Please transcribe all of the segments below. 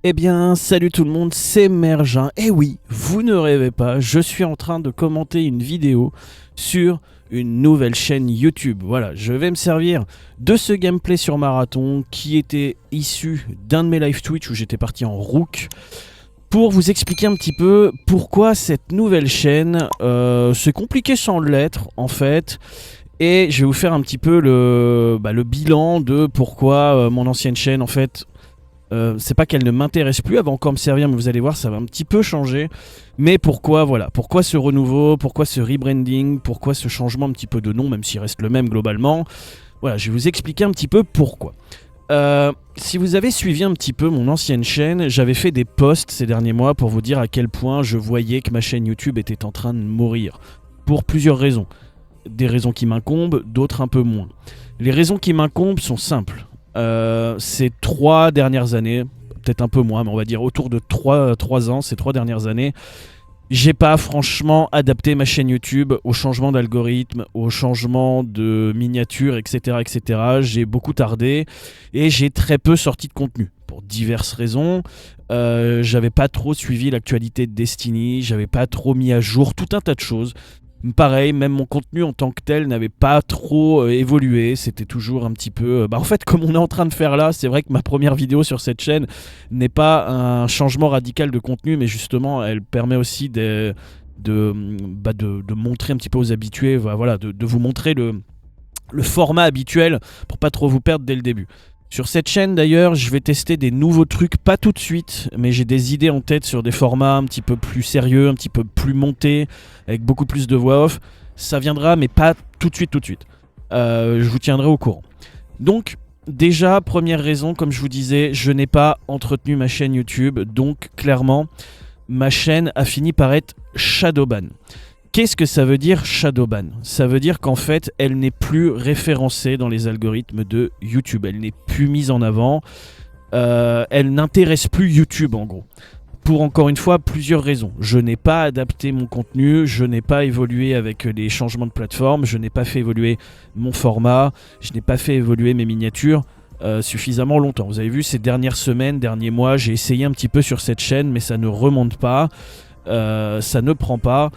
Eh bien, salut tout le monde, c'est Mergin. Et oui, vous ne rêvez pas, je suis en train de commenter une vidéo sur une nouvelle chaîne YouTube. Voilà, je vais me servir de ce gameplay sur Marathon qui était issu d'un de mes live Twitch où j'étais parti en rook pour vous expliquer un petit peu pourquoi cette nouvelle chaîne, c'est compliqué sans l'être en fait. Et je vais vous faire un petit peu le bilan de pourquoi mon ancienne chaîne en fait. C'est pas qu'elle ne m'intéresse plus, elle va encore me servir, mais vous allez voir, ça va un petit peu changer. Mais pourquoi, voilà, pourquoi ce renouveau, pourquoi ce rebranding, pourquoi ce changement un petit peu de nom, même s'il reste le même globalement. Voilà, je vais vous expliquer un petit peu pourquoi. Si vous avez suivi un petit peu mon ancienne chaîne, j'avais fait des posts ces derniers mois pour vous dire à quel point je voyais que ma chaîne YouTube était en train de mourir. Pour plusieurs raisons. Des raisons qui m'incombent, d'autres un peu moins. Les raisons qui m'incombent sont simples. Ces 3 dernières années, peut-être un peu moins, mais on va dire autour de 3 ans, ces 3 dernières années, j'ai pas franchement adapté ma chaîne YouTube au changement d'algorithme, au changement de miniature, etc., etc. J'ai beaucoup tardé et j'ai très peu sorti de contenu. Pour diverses raisons, j'avais pas trop suivi l'actualité de Destiny, j'avais pas trop mis à jour tout un tas de choses. Pareil, même mon contenu en tant que tel n'avait pas trop évolué, c'était toujours un petit peu... en fait, comme on est en train de faire là, c'est vrai que ma première vidéo sur cette chaîne n'est pas un changement radical de contenu, mais justement, elle permet aussi de montrer un petit peu aux habitués, voilà, de vous montrer le format habituel pour pas trop vous perdre dès le début. Sur cette chaîne d'ailleurs, je vais tester des nouveaux trucs, pas tout de suite, mais j'ai des idées en tête sur des formats un petit peu plus sérieux, un petit peu plus montés, avec beaucoup plus de voix off. Ça viendra, mais pas tout de suite. Je vous tiendrai au courant. Donc, déjà, première raison, comme je vous disais, je n'ai pas entretenu ma chaîne YouTube, donc clairement, ma chaîne a fini par être shadowban. Qu'est-ce que ça veut dire shadowban? Ça veut dire qu'en fait, elle n'est plus référencée dans les algorithmes de YouTube. Elle n'est plus mise en avant. Elle n'intéresse plus YouTube en gros. Pour encore une fois, plusieurs raisons. Je n'ai pas adapté mon contenu, je n'ai pas évolué avec les changements de plateforme, je n'ai pas fait évoluer mon format, je n'ai pas fait évoluer mes miniatures suffisamment longtemps. Vous avez vu, ces dernières semaines, derniers mois, j'ai essayé un petit peu sur cette chaîne, mais ça ne remonte pas. Ça ne prend pas.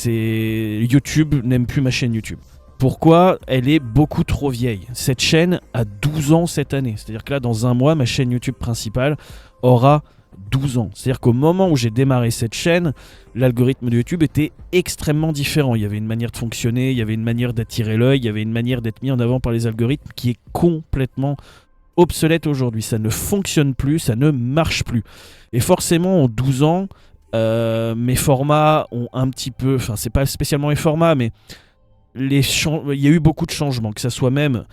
YouTube n'aime plus ma chaîne YouTube. Pourquoi? Elle est beaucoup trop vieille. Cette chaîne a 12 ans cette année. C'est-à-dire que là, dans un mois, ma chaîne YouTube principale aura 12 ans. C'est-à-dire qu'au moment où j'ai démarré cette chaîne, l'algorithme de YouTube était extrêmement différent. Il y avait une manière de fonctionner, il y avait une manière d'attirer l'œil, il y avait une manière d'être mis en avant par les algorithmes qui est complètement obsolète aujourd'hui. Ça ne fonctionne plus, ça ne marche plus. Et forcément, en 12 ans, mes formats ont un petit peu... Enfin, c'est pas spécialement les formats, mais il y a eu beaucoup de changements, que ça soit même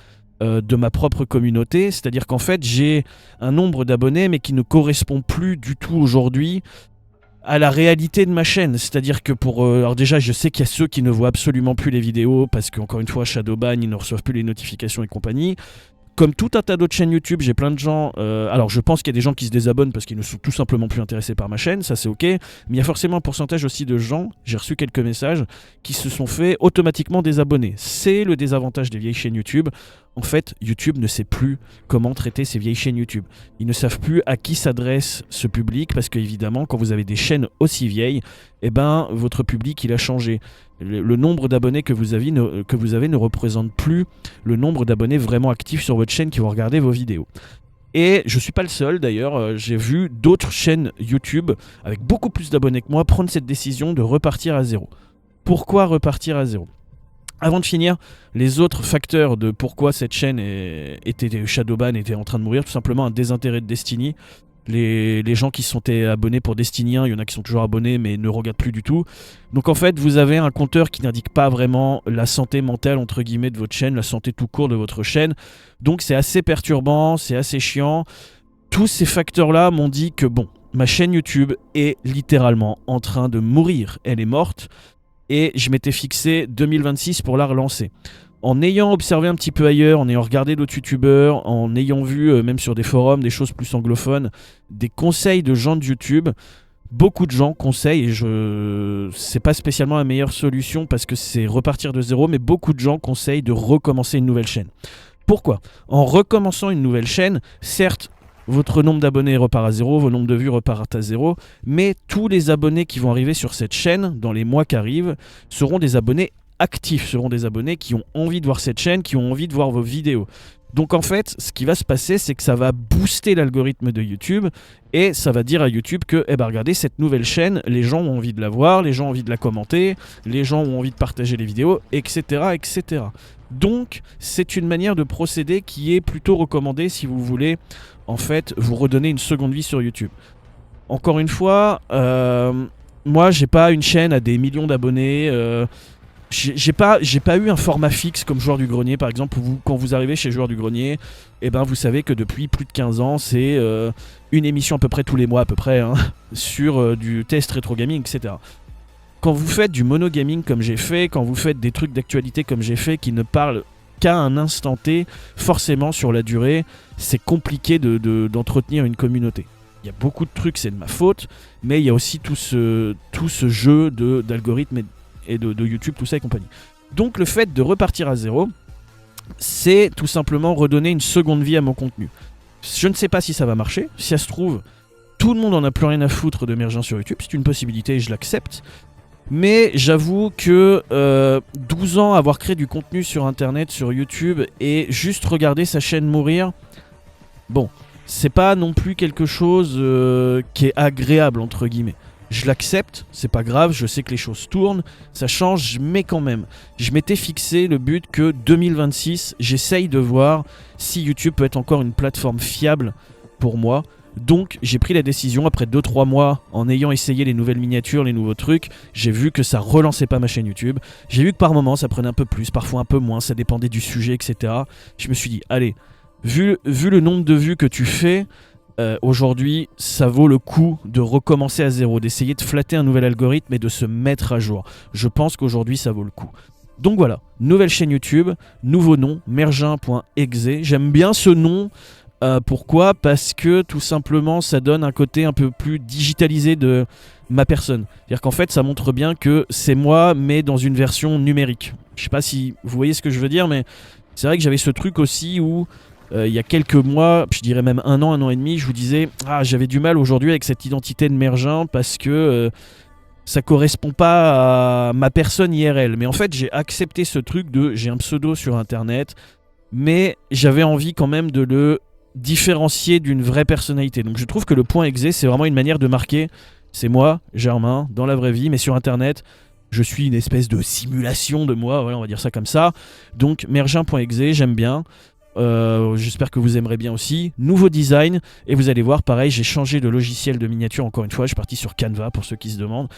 de ma propre communauté. C'est-à-dire qu'en fait, j'ai un nombre d'abonnés, mais qui ne correspond plus du tout aujourd'hui à la réalité de ma chaîne. C'est-à-dire que alors déjà, je sais qu'il y a ceux qui ne voient absolument plus les vidéos, parce qu'encore une fois, shadowban, ils ne reçoivent plus les notifications et compagnie. Comme tout un tas d'autres chaînes YouTube, j'ai plein de gens... alors je pense qu'il y a des gens qui se désabonnent parce qu'ils ne sont tout simplement plus intéressés par ma chaîne, ça c'est ok. Mais il y a forcément un pourcentage aussi de gens, j'ai reçu quelques messages, qui se sont fait automatiquement désabonner. C'est le désavantage des vieilles chaînes YouTube. En fait, YouTube ne sait plus comment traiter ces vieilles chaînes YouTube. Ils ne savent plus à qui s'adresse ce public parce qu'évidemment, quand vous avez des chaînes aussi vieilles, eh ben, votre public il a changé. Le nombre d'abonnés que vous avez ne représente plus le nombre d'abonnés vraiment actifs sur votre chaîne qui vont regarder vos vidéos. Et je suis pas le seul d'ailleurs, j'ai vu d'autres chaînes YouTube avec beaucoup plus d'abonnés que moi prendre cette décision de repartir à zéro. Pourquoi repartir à zéro ? Avant de finir, les autres facteurs de pourquoi cette chaîne était shadowban, était en train de mourir, tout simplement un désintérêt de Destiny. Les gens qui sont abonnés pour Destiny 1, il y en a qui sont toujours abonnés mais ne regardent plus du tout. Donc en fait, vous avez un compteur qui n'indique pas vraiment la santé mentale entre guillemets de votre chaîne, la santé tout court de votre chaîne. Donc c'est assez perturbant, c'est assez chiant. Tous ces facteurs-là m'ont dit que bon, ma chaîne YouTube est littéralement en train de mourir. Elle est morte et je m'étais fixé 2026 pour la relancer. En ayant observé un petit peu ailleurs, en ayant regardé d'autres youtubeurs, en ayant vu, même sur des forums, des choses plus anglophones, des conseils de gens de YouTube, beaucoup de gens conseillent, et c'est pas spécialement la meilleure solution parce que c'est repartir de zéro, mais beaucoup de gens conseillent de recommencer une nouvelle chaîne. Pourquoi ? En recommençant une nouvelle chaîne, certes, votre nombre d'abonnés repart à zéro, vos nombres de vues repartent à zéro, mais tous les abonnés qui vont arriver sur cette chaîne dans les mois qui arrivent seront des abonnés actifs, seront des abonnés qui ont envie de voir cette chaîne, qui ont envie de voir vos vidéos. Donc en fait, ce qui va se passer, c'est que ça va booster l'algorithme de YouTube et ça va dire à YouTube que, eh ben regardez, cette nouvelle chaîne, les gens ont envie de la voir, les gens ont envie de la commenter, les gens ont envie de partager les vidéos, etc., etc. Donc, c'est une manière de procéder qui est plutôt recommandée si vous voulez, en fait, vous redonner une seconde vie sur YouTube. Encore une fois, moi, j'ai pas une chaîne à des millions d'abonnés. J'ai pas eu un format fixe comme Joueur du Grenier, par exemple. Quand vous arrivez chez Joueur du Grenier, eh ben, vous savez que depuis plus de 15 ans, c'est une émission à peu près tous les mois, à peu près, hein, sur du test rétro gaming, etc. Quand vous faites du monogaming comme j'ai fait, quand vous faites des trucs d'actualité comme j'ai fait qui ne parlent qu'à un instant T, forcément sur la durée, c'est compliqué d'entretenir une communauté. Il y a beaucoup de trucs, c'est de ma faute, mais il y a aussi tout ce jeu d'algorithmes et de YouTube, tout ça et compagnie. Donc le fait de repartir à zéro, c'est tout simplement redonner une seconde vie à mon contenu. Je ne sais pas si ça va marcher, si ça se trouve, tout le monde en a plus rien à foutre de Mergin sur YouTube, c'est une possibilité et je l'accepte. Mais j'avoue que 12 ans avoir créé du contenu sur internet, sur YouTube, et juste regarder sa chaîne mourir, bon, c'est pas non plus quelque chose qui est agréable, entre guillemets. Je l'accepte, c'est pas grave, je sais que les choses tournent, ça change, mais quand même. Je m'étais fixé le but que 2026, j'essaye de voir si YouTube peut être encore une plateforme fiable pour moi. Donc j'ai pris la décision, après 2-3 mois, en ayant essayé les nouvelles miniatures, les nouveaux trucs, j'ai vu que ça relançait pas ma chaîne YouTube. J'ai vu que par moments ça prenait un peu plus, parfois un peu moins, ça dépendait du sujet, etc. Je me suis dit, allez, vu le nombre de vues que tu fais, aujourd'hui, ça vaut le coup de recommencer à zéro, d'essayer de flatter un nouvel algorithme et de se mettre à jour. Je pense qu'aujourd'hui, ça vaut le coup. Donc voilà, nouvelle chaîne YouTube, nouveau nom, mergin.exe. J'aime bien ce nom. Pourquoi ? Parce que tout simplement, ça donne un côté un peu plus digitalisé de ma personne. C'est-à-dire qu'en fait, ça montre bien que c'est moi, mais dans une version numérique. Je sais pas si vous voyez ce que je veux dire, mais c'est vrai que j'avais ce truc aussi où il y a quelques mois, je dirais même un an et demi, je vous disais j'avais du mal aujourd'hui avec cette identité de Mergin parce que ça correspond pas à ma personne IRL. Mais en fait, j'ai accepté ce truc j'ai un pseudo sur internet, mais j'avais envie quand même de le différencier d'une vraie personnalité. Donc je trouve que le point .exe, c'est vraiment une manière de marquer c'est moi, Germain, dans la vraie vie, mais sur internet, je suis une espèce de simulation de moi, voilà, on va dire ça comme ça. Donc mergin.exe, j'aime bien. J'espère que vous aimerez bien aussi. Nouveau design, et vous allez voir, pareil, j'ai changé de logiciel de miniature encore une fois. Je suis parti sur Canva pour ceux qui se demandent.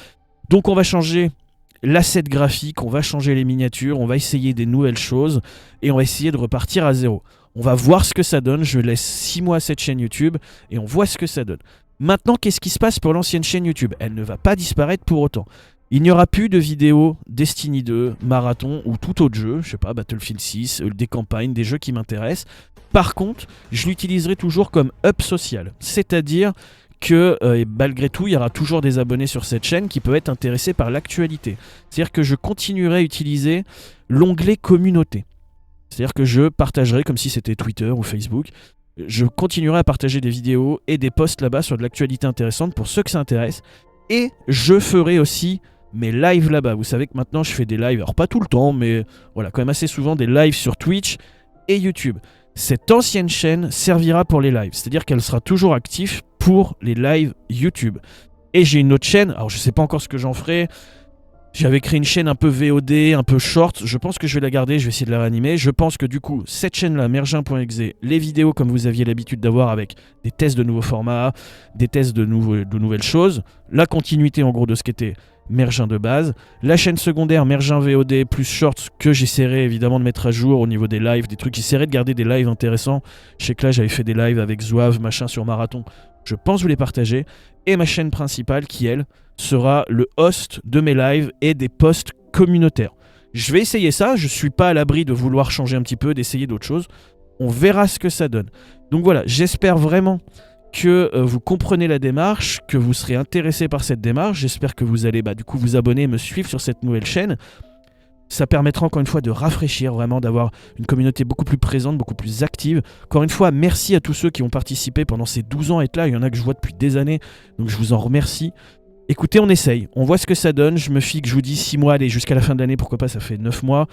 Donc on va changer l'asset graphique, on va changer les miniatures, on va essayer des nouvelles choses et on va essayer de repartir à zéro. On va voir ce que ça donne. Je laisse 6 mois à cette chaîne YouTube et on voit ce que ça donne. Maintenant, qu'est-ce qui se passe pour l'ancienne chaîne YouTube ? Elle ne va pas disparaître pour autant. Il n'y aura plus de vidéos Destiny 2, Marathon ou tout autre jeu, je sais pas, Battlefield 6, des campagnes, des jeux qui m'intéressent. Par contre, je l'utiliserai toujours comme hub social. C'est-à-dire que malgré tout, il y aura toujours des abonnés sur cette chaîne qui peuvent être intéressés par l'actualité. C'est-à-dire que je continuerai à utiliser l'onglet communauté. C'est-à-dire que je partagerai comme si c'était Twitter ou Facebook. Je continuerai à partager des vidéos et des posts là-bas sur de l'actualité intéressante pour ceux que ça intéresse. Et je ferai aussi mes lives là-bas. Vous savez que maintenant je fais des lives, alors pas tout le temps, mais voilà, quand même assez souvent des lives sur Twitch et YouTube. Cette ancienne chaîne servira pour les lives, c'est-à-dire qu'elle sera toujours active pour les lives YouTube. Et j'ai une autre chaîne, alors je sais pas encore ce que j'en ferai. J'avais créé une chaîne un peu VOD, un peu short, je pense que je vais la garder, je vais essayer de la réanimer. Je pense que du coup, cette chaîne-là, mergin.exe, les vidéos comme vous aviez l'habitude d'avoir avec des tests de nouveaux formats, des tests de nouvelles choses, la continuité en gros de ce qu'était Mergin de base, la chaîne secondaire Mergin VOD plus short que j'essaierai évidemment de mettre à jour au niveau des lives, des trucs, j'essaierai de garder des lives intéressants. Je sais que là j'avais fait des lives avec Zouave, machin sur Marathon, je pense vous les partager, et ma chaîne principale qui elle sera le host de mes lives et des posts communautaires. Je vais essayer ça, je suis pas à l'abri de vouloir changer un petit peu, d'essayer d'autres choses, on verra ce que ça donne. Donc voilà, j'espère vraiment que vous comprenez la démarche, que vous serez intéressé par cette démarche. J'espère que vous allez du coup vous abonner, me suivre sur cette nouvelle chaîne. Ça permettra encore une fois de rafraîchir, vraiment d'avoir une communauté beaucoup plus présente, beaucoup plus active. Encore une fois, merci à tous ceux qui ont participé pendant ces 12 ans à être là. Il y en a que je vois depuis des années, donc je vous en remercie. Écoutez, on essaye, on voit ce que ça donne. Je me fie que je vous dis 6 mois, allez, jusqu'à la fin de l'année, pourquoi pas, ça fait 9 mois.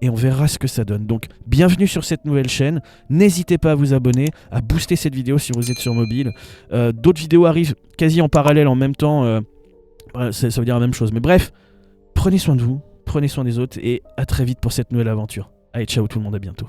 Et on verra ce que ça donne. Donc, bienvenue sur cette nouvelle chaîne. N'hésitez pas à vous abonner, à booster cette vidéo si vous êtes sur mobile. D'autres vidéos arrivent quasi en parallèle en même temps. Ça veut dire la même chose. Mais bref, prenez soin de vous. Prenez soin des autres et à très vite pour cette nouvelle aventure. Allez, ciao tout le monde, à bientôt.